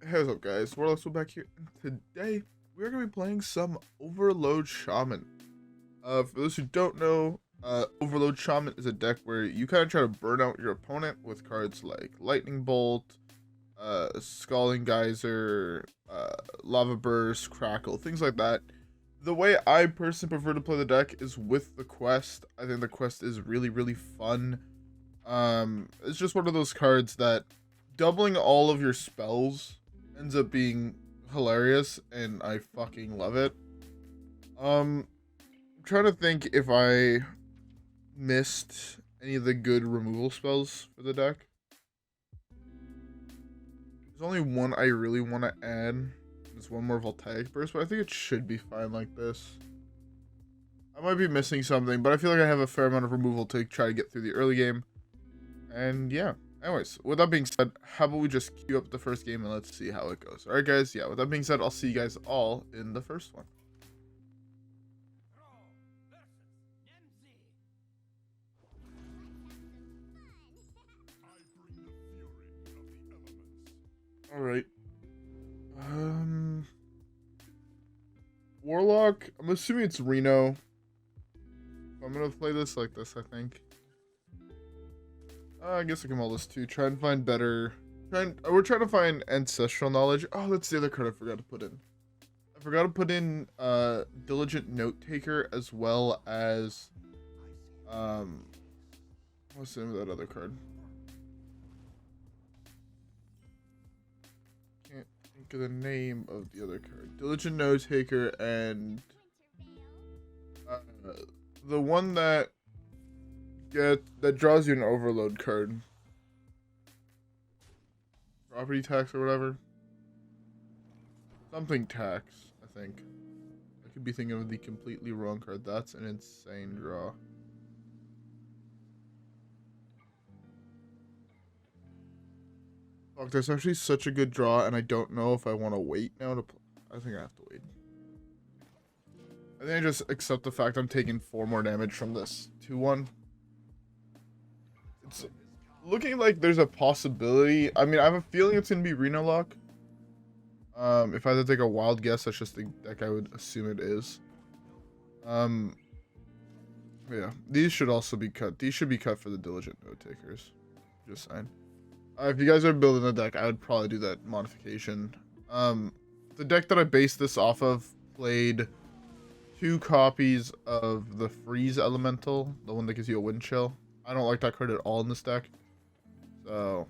Hey, what's up, guys? WhirlXbow back here. And today, we're going to be playing some Overload Shaman. For those who don't know, Overload Shaman is a deck where you kind of try to burn out your opponent with cards like Lightning Bolt, Scalding Geyser, Lava Burst, Crackle, things like that. The way I personally prefer to play the deck is with the quest. I think the quest is really, really fun. It's just one of those cards that doubling all of your spells ends up being hilarious, and I fucking love it. I'm trying to think if I missed any of the good removal spells for the deck. There's only one I really want to add. There's one more Voltaic Burst, but I think it should be fine like this. I might be missing something, but I feel like I have a fair amount of removal to try to get through the early game. And yeah. Anyways, with that being said, how about we just queue up the first game and let's see how it goes. Alright guys, yeah, with that being said, I'll see you guys all in the first one. Alright. Warlock, I'm assuming it's Reno. I'm gonna play this like this, I think. I guess I can mull this too. Try and find better. We're trying to find Ancestral Knowledge. Oh, that's the other card I forgot to put in. I forgot to put in Diligent Note Taker as well as what's the name of that other card? Can't think of the name of the other card. Diligent Note Taker and the one that draws you an overload card. Property tax or whatever. Something tax, I think. I could be thinking of the completely wrong card. That's an insane draw. Fuck, there's actually such a good draw, and I don't know if I want to wait now to play. I think I have to wait. I think I just accept the fact I'm taking 4 more damage from this 2-1. It's looking like there's a possibility. I mean, I have a feeling it's gonna be Reno Lock. If I had to take a wild guess, that's just the deck I would assume it is. Yeah, these should also be cut. These should be cut for the Diligent Note Takers. Just saying. If you guys are building a deck, I would probably do that modification. The deck that I based this off of played 2 copies of the Freeze Elemental, the one that gives you a Wind Chill. I don't like that card at all in this deck. So,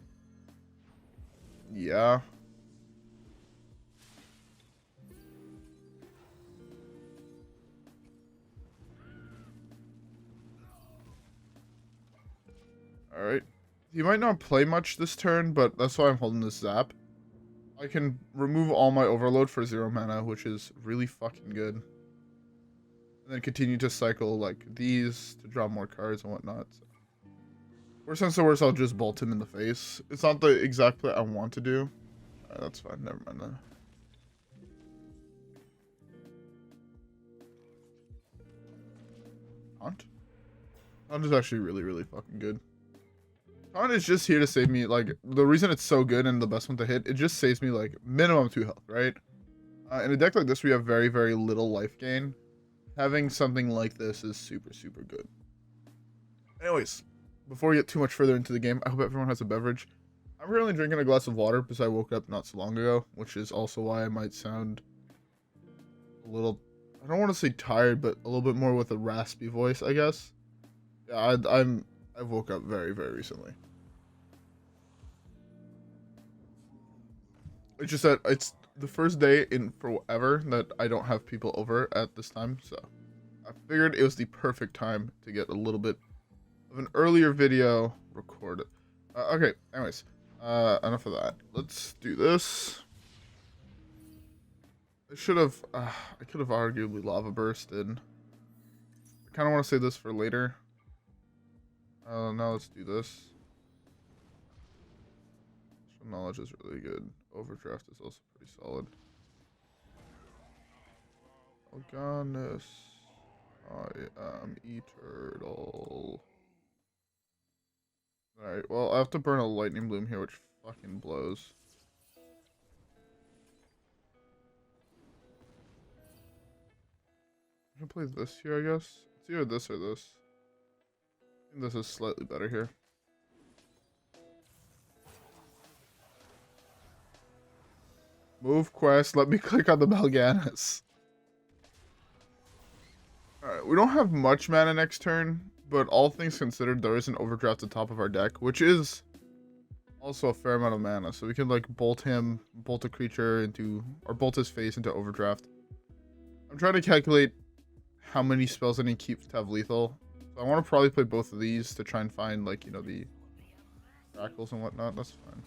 yeah. Alright. He might not play much this turn, but that's why I'm holding this Zap. I can remove all my overload for 0 mana, which is really fucking good. And then continue to cycle like these to draw more cards and whatnot. So. Worst comes to worst, I'll just bolt him in the face. It's not the exact play I want to do. That's fine, never mind that. Taunt is actually really, really fucking good. Taunt is just here to save me, like, the reason it's so good and the best one to hit, it just saves me, like, minimum 2 health, right? In a deck like this, we have very, very little life gain. Having something like this is super, super good. Anyways, before we get too much further into the game, I hope everyone has a beverage. I'm currently drinking a glass of water because I woke up not so long ago, which is also why I might sound a little, I don't want to say tired, but a little bit more with a raspy voice, I guess. Yeah, I woke up very, very recently. It's just that it's the first day in forever that I don't have people over at this time, so I figured it was the perfect time to get a little bit of an earlier video recorded. Okay, anyways, enough of that. Let's do this. I should have, I could have arguably lava bursted. I kind of want to save this for later. Now let's do this. Ancestral Knowledge is really good. Overdraft is also pretty solid. Algonus. I am Eternal. Alright, well, I have to burn a Lightning Bloom here, which fucking blows. I'm gonna play this here, I guess. It's either this or this. I think this is slightly better here. Move quest. Let me click on the Mal'Ganis. Alright, we don't have much mana next turn, but all things considered, there is an Overdraft at the top of our deck, which is also a fair amount of mana. So we can like bolt him, bolt a creature into, or bolt his face into Overdraft. I'm trying to calculate how many spells I need to keep to have lethal. So I want to probably play both of these to try and find, like, you know, the Crackles and whatnot. That's fine.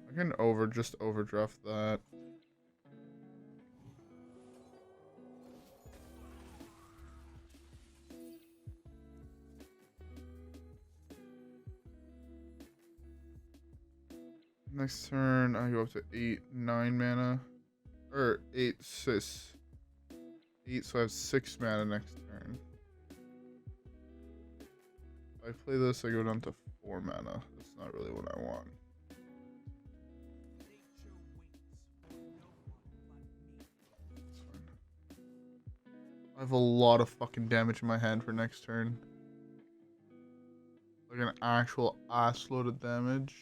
I can just Overdraft that. Next turn, I go up to 8, 9 mana. Or 8, 6. 8, so I have 6 mana next turn. If I play this, I go down to 4 mana. That's not really what I want. That's fine. I have a lot of fucking damage in my hand for next turn. Like an actual ass-load of damage.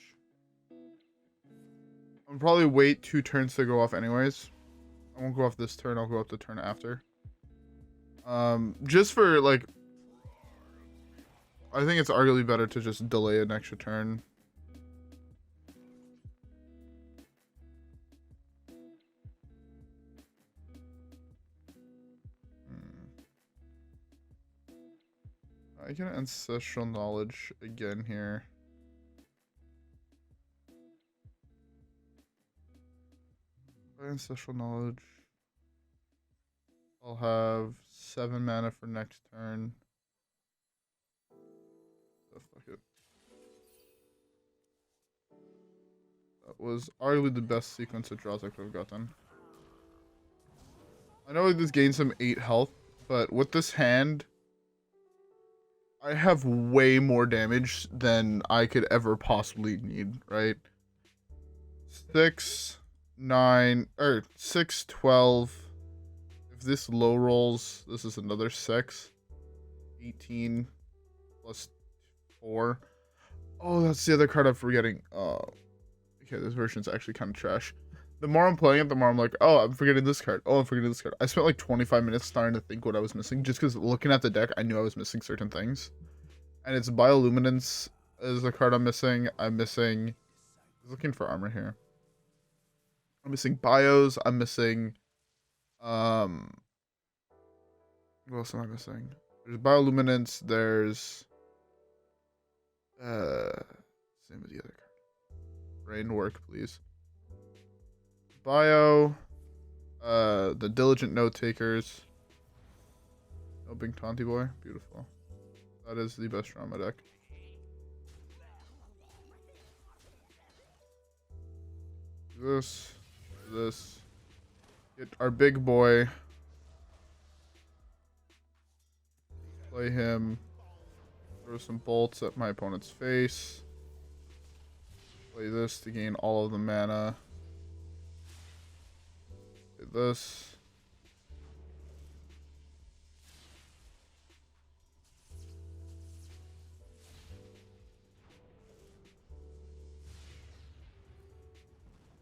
I'll probably wait 2 turns to go off anyways. I won't go off this turn, I'll go up the turn after. Just for, like, I think it's arguably better to just delay an extra turn. I get Ancestral Knowledge again here. Ancestral Knowledge. I'll have 7 mana for next turn. Oh, fuck it. That was arguably the best sequence of draws I could have gotten. I know this gains some 8 health, but with this hand, I have way more damage than I could ever possibly need, right? 6, 9, or 6, 12. If this low rolls, this is another 6. 18 plus 4. Oh, that's the other card I'm forgetting. Oh, okay, this version's actually kind of trash. The more I'm playing it, the more I'm like, oh, I'm forgetting this card. Oh, I'm forgetting this card. I spent like 25 minutes starting to think what I was missing, just because looking at the deck, I knew I was missing certain things. And it's Bioluminescence is the card I'm missing. I'm looking for armor here. I'm missing bios. I'm missing, what else am I missing? There's Bioluminescence. There's, same as the other card. Rain work, please. Bio, the Diligent Note Takers. No big Taunty Boy. Beautiful. That is the best draw on my deck. This. Get our big boy. Play him. Throw some bolts at my opponent's face. Play this to gain all of the mana. Play this.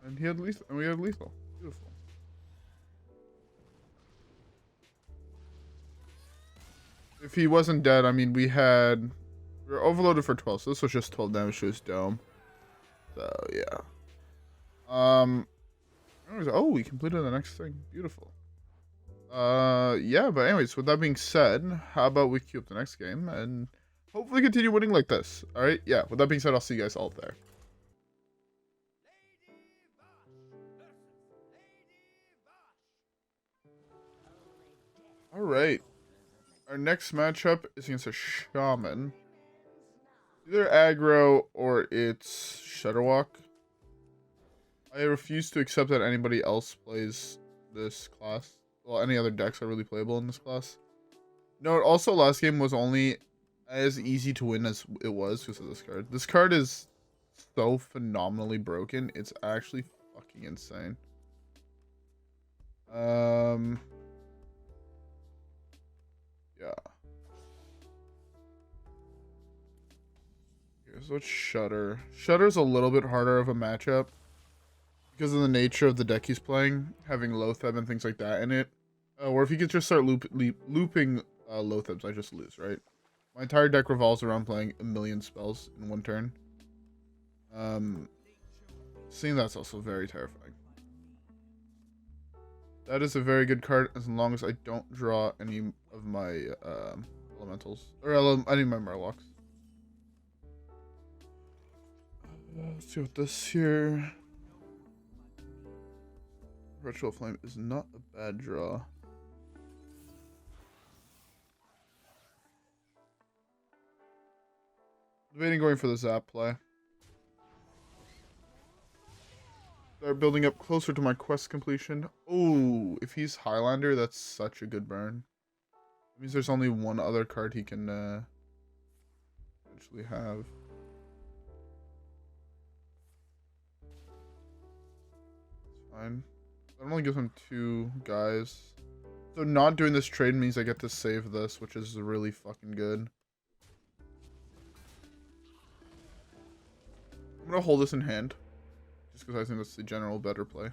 And he had lethal, and we had lethal. Beautiful. If he wasn't dead, I mean, we were overloaded for 12, so this was just 12 damage to his dome. So yeah. Anyways, oh, we completed the next thing. Beautiful. Yeah, but anyways, with that being said, how about we queue up the next game and hopefully continue winning like this. All right. Yeah. With that being said, I'll see you guys all there. All right. Our next matchup is against a Shaman. Either aggro or it's Shudderwalk. I refuse to accept that anybody else plays this class. Well, any other decks are really playable in this class. No, also last game was only as easy to win as it was because of this card. This card is so phenomenally broken. It's actually fucking insane. Yeah. Okay, so let's Shudder. Shudder's a little bit harder of a matchup because of the nature of the deck he's playing, having Loatheb and things like that in it. Or if he could just start looping Loathebs, I just lose, right? My entire deck revolves around playing a million spells in one turn. Seeing that's also very terrifying. That is a very good card as long as I don't draw any of my elementals or any of my Murlocs. Let's see what this here. Perpetual Flame is not a bad draw. Debating going for the Zap play. Start building up closer to my quest completion. Oh, if he's Highlander, that's such a good burn. It means there's only one other card he can eventually have. It's fine. That only gives him 2 guys. So not doing this trade means I get to save this, which is really fucking good. I'm gonna hold this in hand. Just because I think that's the general better play.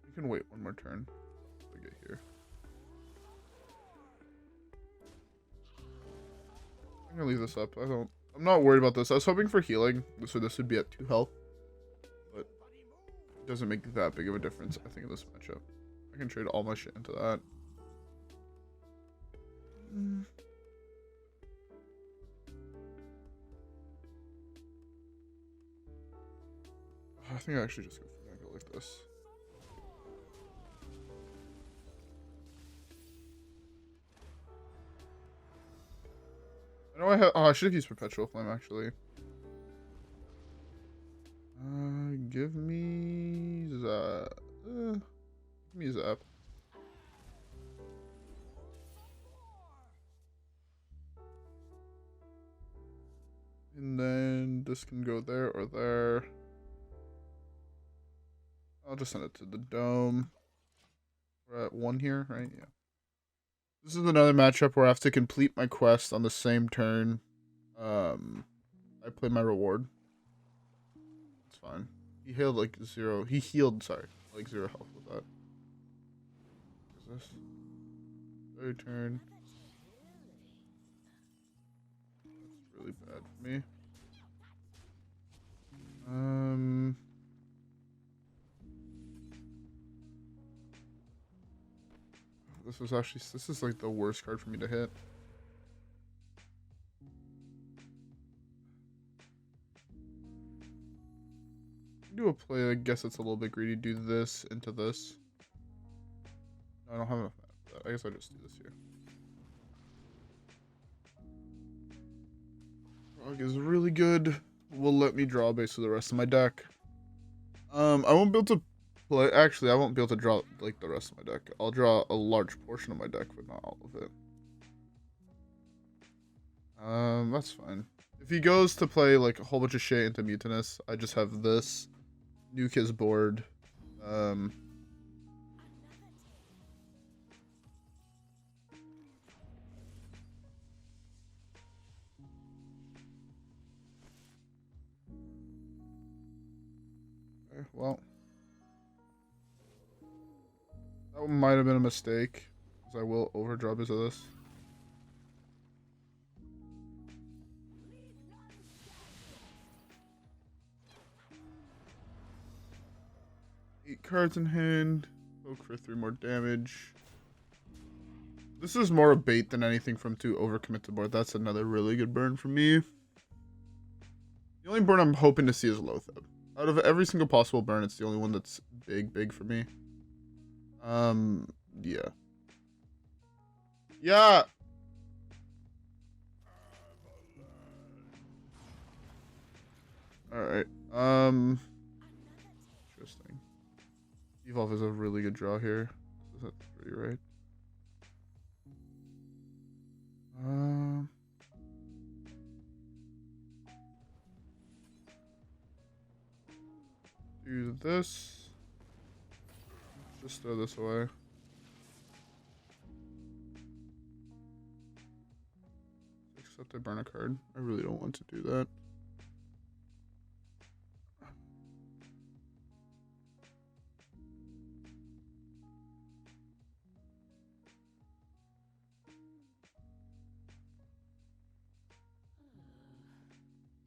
You can wait one more turn until I get here. I'm gonna leave this up. I'm not worried about this. I was hoping for healing, so this would be at 2 health. But it doesn't make that big of a difference, I think, in this matchup. I can trade all my shit into that. I think I actually just gonna go like this. I know I have. Oh, I should have used Perpetual Flame actually. Give me Zap. Give me Zap. And then this can go there or there. I'll just send it to the dome. We're at 1 here, right? Yeah. This is another matchup where I have to complete my quest on the same turn. I play my reward. It's fine. He healed like 0. He healed, sorry, like 0 health with that. What is this? Third turn. That's really bad for me. This is like the worst card for me to hit. Do a play, I guess it's a little bit greedy. Do this into this. No, I don't have enough for that. I guess I'll just do this here. Frog is really good. Will let me draw basically the rest of my deck. I won't be able to play. Actually, I won't be able to draw like the rest of my deck. I'll draw a large portion of my deck, but not all of it. That's fine. If he goes to play like a whole bunch of shit into Mutinous, I just have this. Nuke his board. Okay, well. That might have been a mistake. Because I will overdraw because of this. Eight cards in hand. Poke for 3 more damage. This is more a bait than anything from to overcommit to board. That's another really good burn for me. The only burn I'm hoping to see is Loatheb. Out of every single possible burn, it's the only one that's big for me. Yeah. Yeah! Alright, interesting. Evolve is a really good draw here. Is that 3, right? Do this. Just throw this away. Except I burn a card. I really don't want to do that.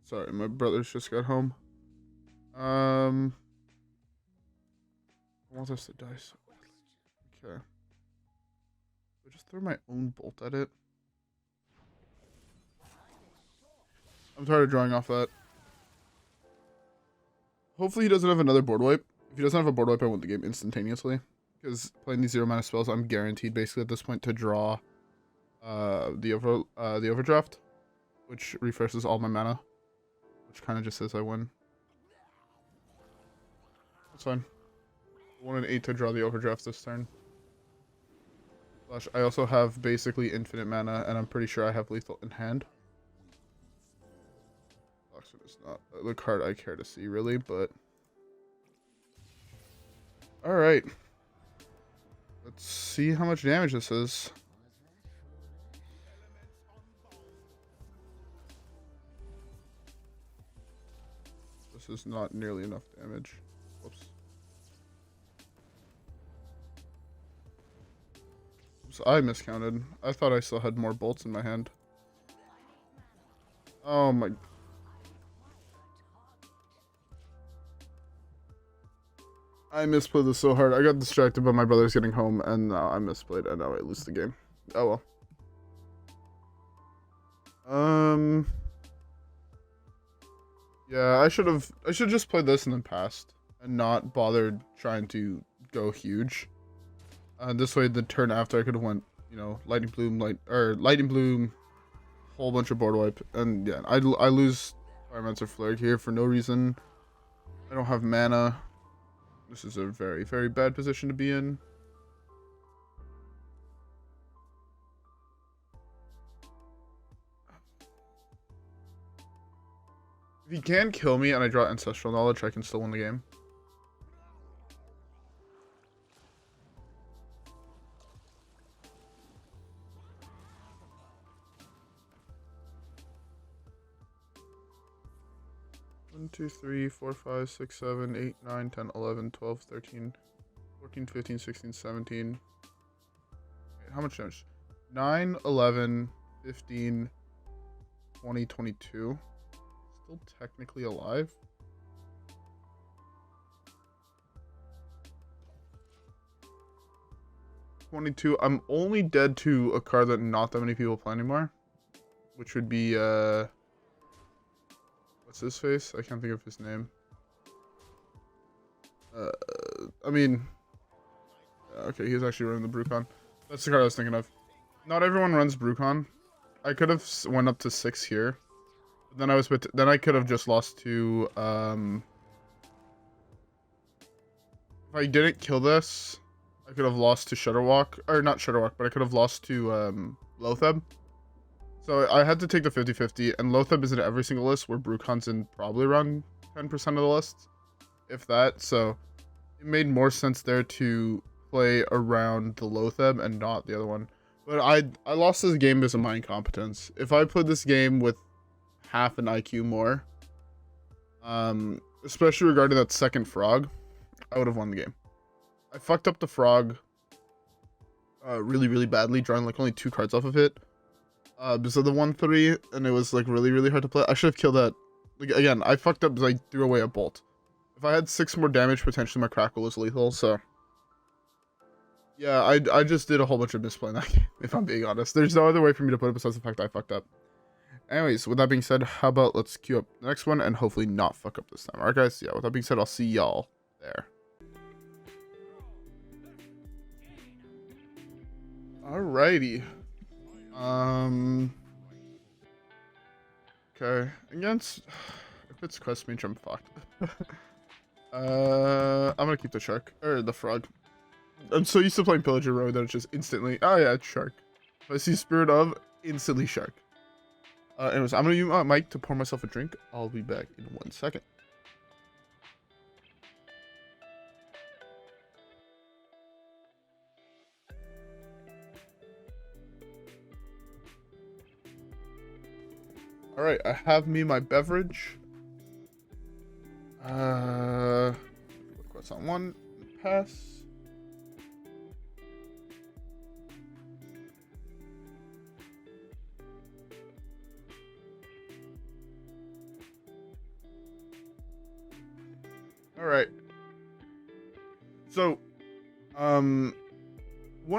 Sorry, my brothers just got home. I want us to die so badly. Okay. I just throw my own bolt at it. I'm tired of drawing off that. Hopefully he doesn't have another board wipe. If he doesn't have a board wipe, I win the game instantaneously. Because playing these 0 mana spells, I'm guaranteed basically at this point to draw the Overdraft, which refreshes all my mana. Which kind of just says I win. That's fine. 1 and 8 to draw the Overdraft this turn. Slash, I also have basically infinite mana, and I'm pretty sure I have lethal in hand. Toxfin is not the card I care to see, really, but... Alright. Let's see how much damage this is. This is not nearly enough damage. Whoops. Oops, I miscounted. I thought I still had more bolts in my hand. Oh my... I misplayed this so hard. I got distracted by my brothers getting home, and now I misplayed, and now I lose the game. Oh well. Yeah, I should just played this and then passed, and not bothered trying to go huge. This way, the turn after I could have went, you know, Lightning Bloom, whole bunch of board wipe, and yeah, I lose Firemancer Flurgl here for no reason. I don't have mana. This is a very, very bad position to be in. If he can kill me and I draw Ancestral Knowledge, I can still win the game. One, 2, 3, 4, 5, 6, 7, 8, 9, 10, 11, 12, 13, 14, 15, 16, 17. Wait, how much damage? 9, 11, 15, 20, 22. Still technically alive. I'm only dead to a card that not that many people play anymore, which would be what's his face? I can't think of his name. I mean, okay, he's actually running the Brucon. That's the card I was thinking of. Not everyone runs Brucon. I could have went up to 6 here. Then then I could have just lost to if I didn't kill this, I could have lost to Shudderwalk, or not Shudderwalk, but I could have lost to Lotheb. So I had to take the 50-50, and Lotheb is in every single list, where Brucon's in probably around 10% of the list, if that. So it made more sense there to play around the Lotheb and not the other one. But I lost this game because of my incompetence. If I played this game with half an IQ more, especially regarding that second frog, I would have won the game. I fucked up the frog really, really badly, drawing like only 2 cards off of it because of the 1/3, and it was like really, really hard to play. I should have killed that. Like, again, I fucked up because I threw away a bolt. If I had 6 more damage, potentially my Crackle was lethal. So yeah, I just did a whole bunch of misplaying that game, if I'm being honest. There's no other way for me to put it besides the fact that I fucked up. Anyways, with that being said, how about let's queue up the next one and hopefully not fuck up this time. Alright guys, yeah, with that being said, I'll see y'all there. Alrighty. Okay, against, if it's Quest Mage, I'm fucked. I'm gonna keep the shark, or the frog. I'm so used to playing Pillager Road that it's just instantly, oh yeah, it's shark. If I see Spirit of, instantly shark. Anyways, I'm gonna use my mic to pour myself a drink. I'll be back in 1 second. All right, I have me my beverage. What's on one? Pass. All right. So, one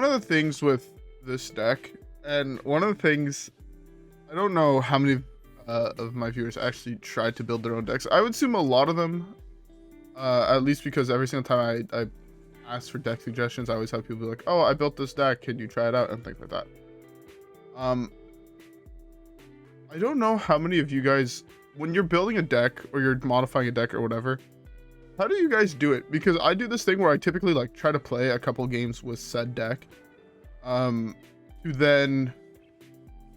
of the things with this deck, and one of the things, I don't know how many of my viewers actually tried to build their own decks. I would assume a lot of them, at least because every single time I ask for deck suggestions, I always have people be like, "Oh, I built this deck. Can you try it out?" and things like that. I don't know how many of you guys, when you're building a deck or you're modifying a deck or whatever, how do you guys do it? Because I do this thing where I typically like try to play a couple games with said deck, to then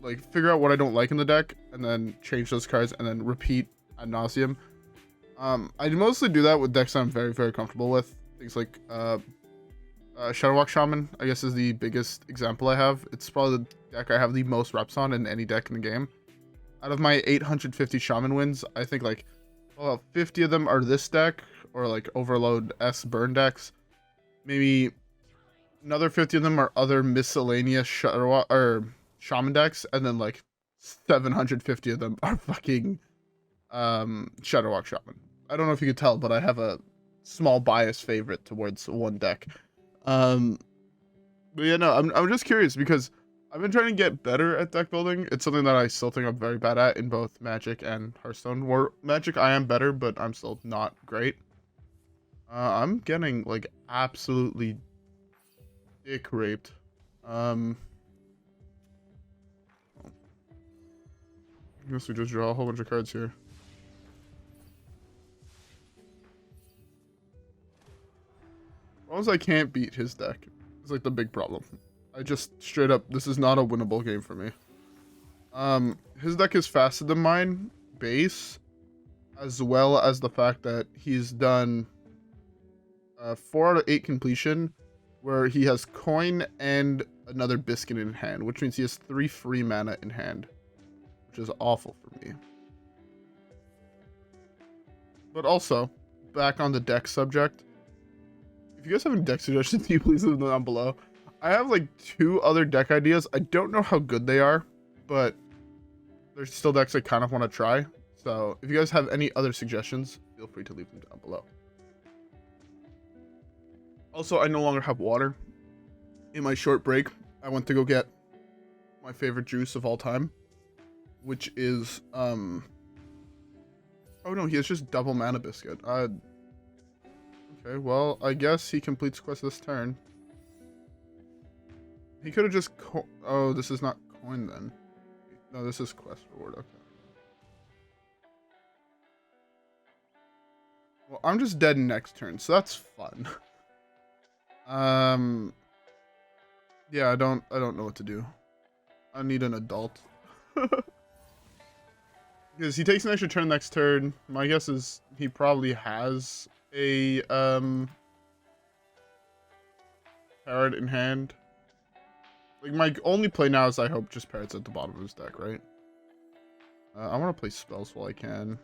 like figure out what I don't like in the deck and then change those cards and then repeat ad nauseum. I mostly do that with decks I'm very, very comfortable with. Things like Shadowwalk Shaman, I guess, is the biggest example I have. It's probably the deck I have the most reps on in any deck in the game. Out of my 850 Shaman wins, I think like 50 of them are this deck or like Overload S burn decks. Maybe another 50 of them are other miscellaneous Shaman decks, and then like 750 of them are fucking Shadowwalk Shaman. I don't know if you could tell, but I have a small bias favorite towards one deck. But yeah, no, I'm just curious because I've been trying to get better at deck building. It's something that I still think I'm very bad at in both Magic and Hearthstone. Where Magic I am better, but I'm still not great. I'm getting like absolutely dick raped. I guess we just draw a whole bunch of cards here. As long as I can't beat his deck, it's like the big problem. I just straight up, this is not a winnable game for me. His deck is faster than mine, base, as well as the fact that he's done 4 out of 8 completion, where he has coin and another biscuit in hand, which means he has 3 free mana in hand, which is awful for me. But also, back on the deck subject, if you guys have any deck suggestions, can you please leave them down below. I have like 2 other deck ideas. I don't know how good they are, but there's still decks I kind of want to try. So if you guys have any other suggestions, feel free to leave them down below. Also, I no longer have water. In my short break, I went to go get my favorite juice of all time, which is oh no, he has just double mana biscuit. Okay, well, I guess he completes quest this turn. He could have just oh, this is not coin then. No, this is quest reward. Okay. Well, I'm just dead next turn, so that's fun. Yeah, I don't know what to do. I need an adult. Because he takes an extra turn next turn. My guess is he probably has a parrot in hand. Like, my only play now is I hope just parrots at the bottom of his deck, right? I want to play spells while I can.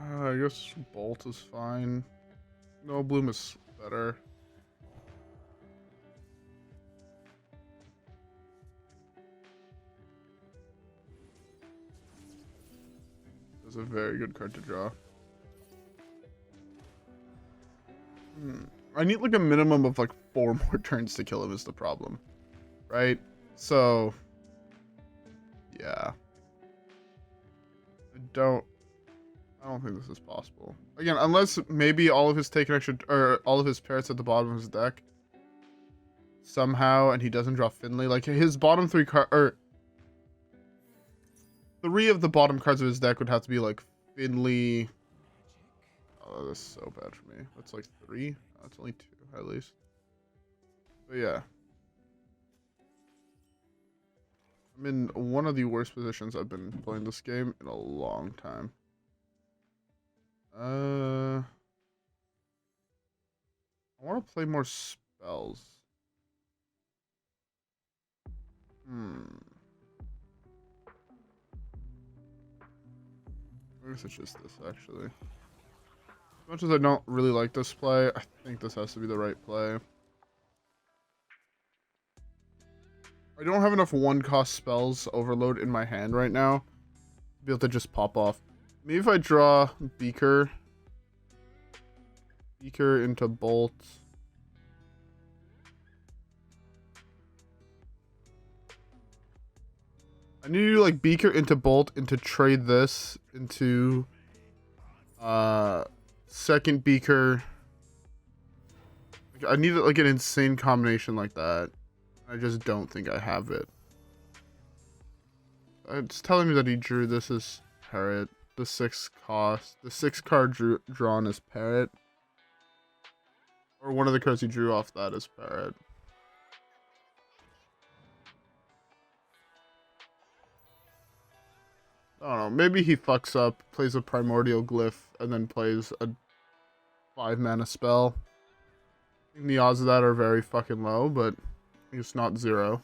I guess Bolt is fine. No, Bloom is better. It's a very good card to draw. I need like a minimum of like 4 more turns to kill him is the problem. Right? So yeah. I don't think this is possible. Again, unless maybe all of his taken extra or all of his parrots at the bottom of his deck somehow, and he doesn't draw Finley. Like his bottom 3 card or 3 of the bottom cards of his deck would have to be like Finley. Oh, that's so bad for me. That's like 3. That's only 2 at least. But yeah. I'm in one of the worst positions I've been playing this game in a long time. I want to play more spells. I guess it's just this, actually. As much as I don't really like this play, I think this has to be the right play. I don't have enough one-cost spells overload in my hand right now to be able to just pop off. Maybe if I draw Beaker into Bolt. I need to do like Beaker into Bolt into trade this into second Beaker. I need like an insane combination like that. I just don't think I have it. It's telling me that he drew this as Parrot. The 6 cost. The 6 card drawn as Parrot. Or one of the cards he drew off that is Parrot. I don't know. Maybe he fucks up, plays a Primordial Glyph, and then plays a 5-mana spell. I think the odds of that are very fucking low, but it's not 0.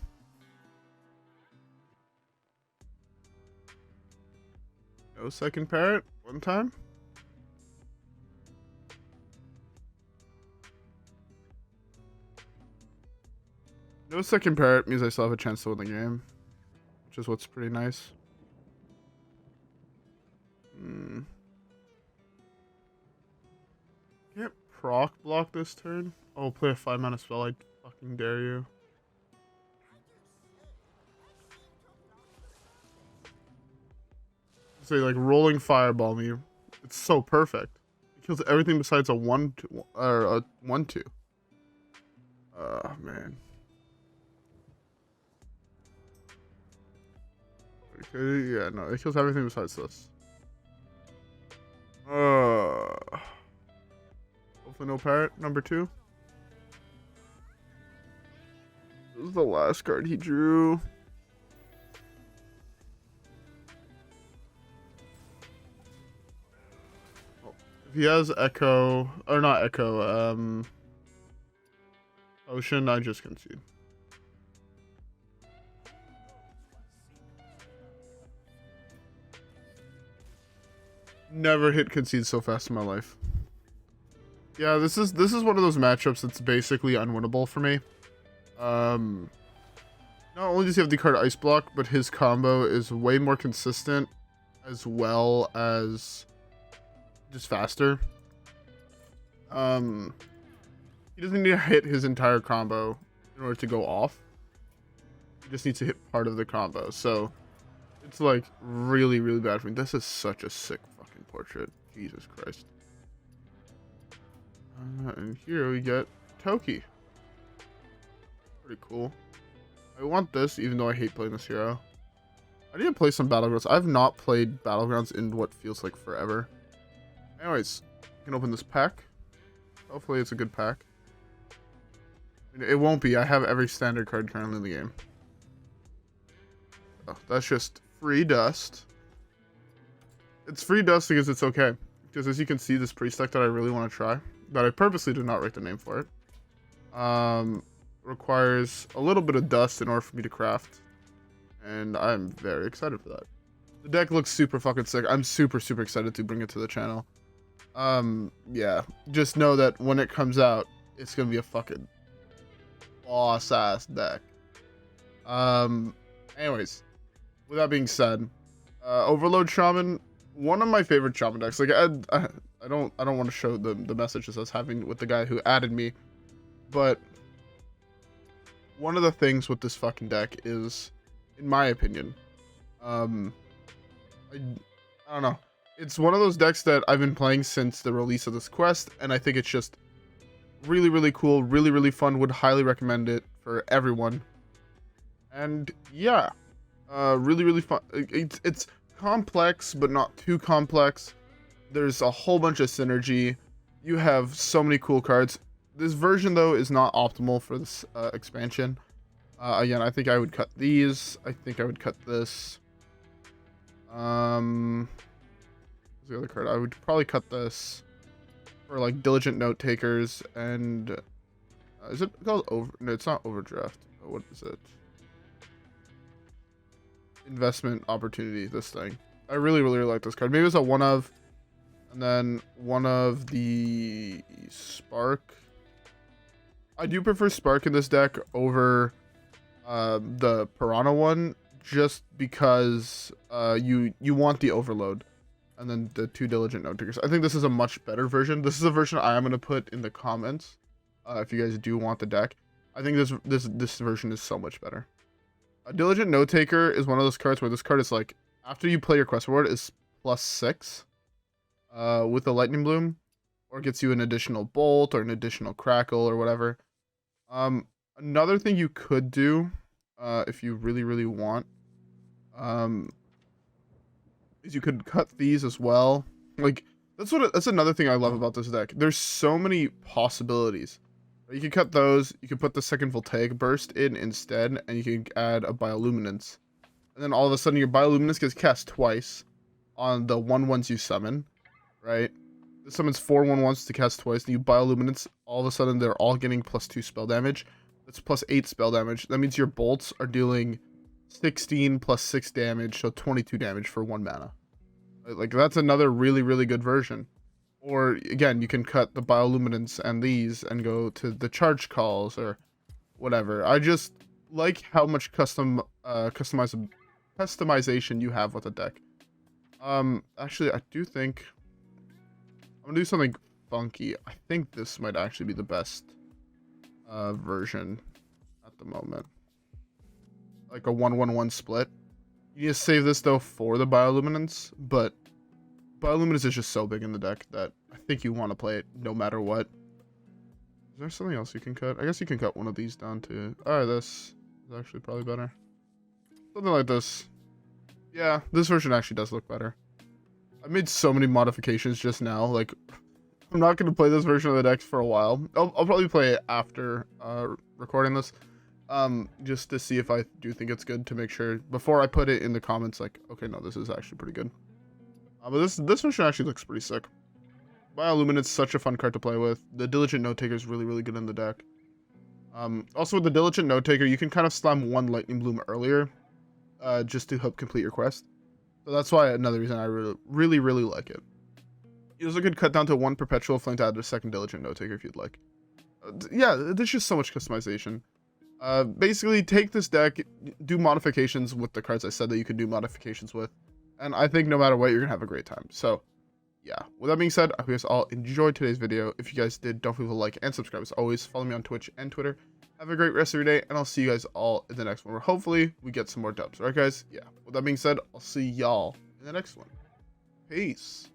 No second Parrot? One time? No second Parrot means I still have a chance to win the game. Which is what's pretty nice. Can't proc block this turn? Oh, play a 5-mana spell, I fucking dare you. Say like rolling fireball me. It's so perfect. It kills everything besides a 1/2 or a 1/2. Oh man. Okay, yeah, no, it kills everything besides this. Hopefully no Parrot, number 2. This is the last card he drew. If he has Echo, or not Echo, Ocean, I just concede. Never hit concede so fast in my life. Yeah, this is one of those matchups that's basically unwinnable for me. Not only does he have the card Ice Block, but his combo is way more consistent, as well as just faster. He doesn't need to hit his entire combo in order to go off. He just needs to hit part of the combo. So it's like really, really bad for me. This is such a sick fucking portrait. Jesus Christ. And here we get Toki. Pretty cool. I want this, even though I hate playing this hero. I need to play some Battlegrounds. I've not played Battlegrounds in what feels like forever. Anyways, you can open this pack. Hopefully it's a good pack. It won't be. I have every standard card currently in the game. Oh, that's just free dust. It's free dust because it's okay. Because as you can see, this priest deck that I really want to try, that I purposely did not write the name for it, requires a little bit of dust in order for me to craft. And I'm very excited for that. The deck looks super fucking sick. I'm super, super excited to bring it to the channel. Yeah. Just know that when it comes out, it's gonna be a fucking boss-ass deck. Anyways, with that being said, Overload Shaman, one of my favorite Shaman decks. Like, I don't want to show the messages I was having with the guy who added me, but one of the things with this fucking deck is, in my opinion, I don't know. It's one of those decks that I've been playing since the release of this quest, and I think it's just really, really cool, really, really fun. Would highly recommend it for everyone. And yeah, really, really fun. It's complex, but not too complex. There's a whole bunch of synergy. You have so many cool cards. This version, though, is not optimal for this expansion. Again, I think I would cut these. I think I would cut this. What's the other card? I would probably cut this. for like diligent note takers and is it called over? No, it's not overdraft. What is it? Investment opportunity. This thing. I really like this card. Maybe it's a one of, and then one of the spark. I do prefer spark in this deck over the piranha one, just because you want the overload. And then the 2 diligent note takers. I think this is a much better version. This is a version I am going to put in the comments if you guys do want the deck. I think this version is so much better. A diligent note taker is one of those cards where this card is like, after you play your quest reward, is +6 with the lightning bloom, or gets you an additional bolt or an additional crackle or whatever. Another thing you could do if you really want is you could cut these as well. Like that's another thing I love about this deck. There's so many possibilities. You can cut those, you can put the second Voltaic Burst in instead, and you can add a Bioluminance. And then all of a sudden your Bioluminance gets cast twice on the 1/1s you summon, right? This summons 4 1/1s to cast twice, and you Bioluminance, all of a sudden they're all getting +2 spell damage. That's +8 spell damage. That means your bolts are dealing 16 + 6 damage, so 22 damage for 1 mana. Like, that's another really good version. Or, again, you can cut the Bioluminance and these and go to the charge calls or whatever. I just like how much customization you have with a deck. Actually, I do think I'm gonna do something funky. I think this might actually be the best version at the moment. Like a 1/1/1 split. You need to save this though for the Bioluminance, but Bioluminance is just so big in the deck that I think you want to play it no matter what. Is there something else you can cut? I guess you can cut one of these down too. Alright, this is actually probably better. Something like this. Yeah, this version actually does look better. I made so many modifications just now. Like, I'm not going to play this version of the deck for a while. I'll probably play it after recording this. Just to see if I do think it's good, to make sure before I put it in the comments, like, okay, no, this is actually pretty good. But this version actually looks pretty sick. Bioluminance is such a fun card to play with. The Diligent Note Taker is really good in the deck. Also with the Diligent Note Taker, you can kind of slam 1 Lightning Bloom earlier, just to help complete your quest. So that's why another reason I really like it. You also could cut down to 1 Perpetual Flame to add a second Diligent Note Taker if you'd like. Yeah, there's just so much customization. Basically, take this deck, do modifications with the cards I said that you could do modifications with, and I think no matter what, you're gonna have a great time. So, yeah. With that being said, I hope you guys all enjoyed today's video. If you guys did, don't forget to like and subscribe. As always, follow me on Twitch and Twitter. Have a great rest of your day, and I'll see you guys all in the next one, where hopefully we get some more dubs. Alright, guys? Yeah. With that being said, I'll see y'all in the next one. Peace.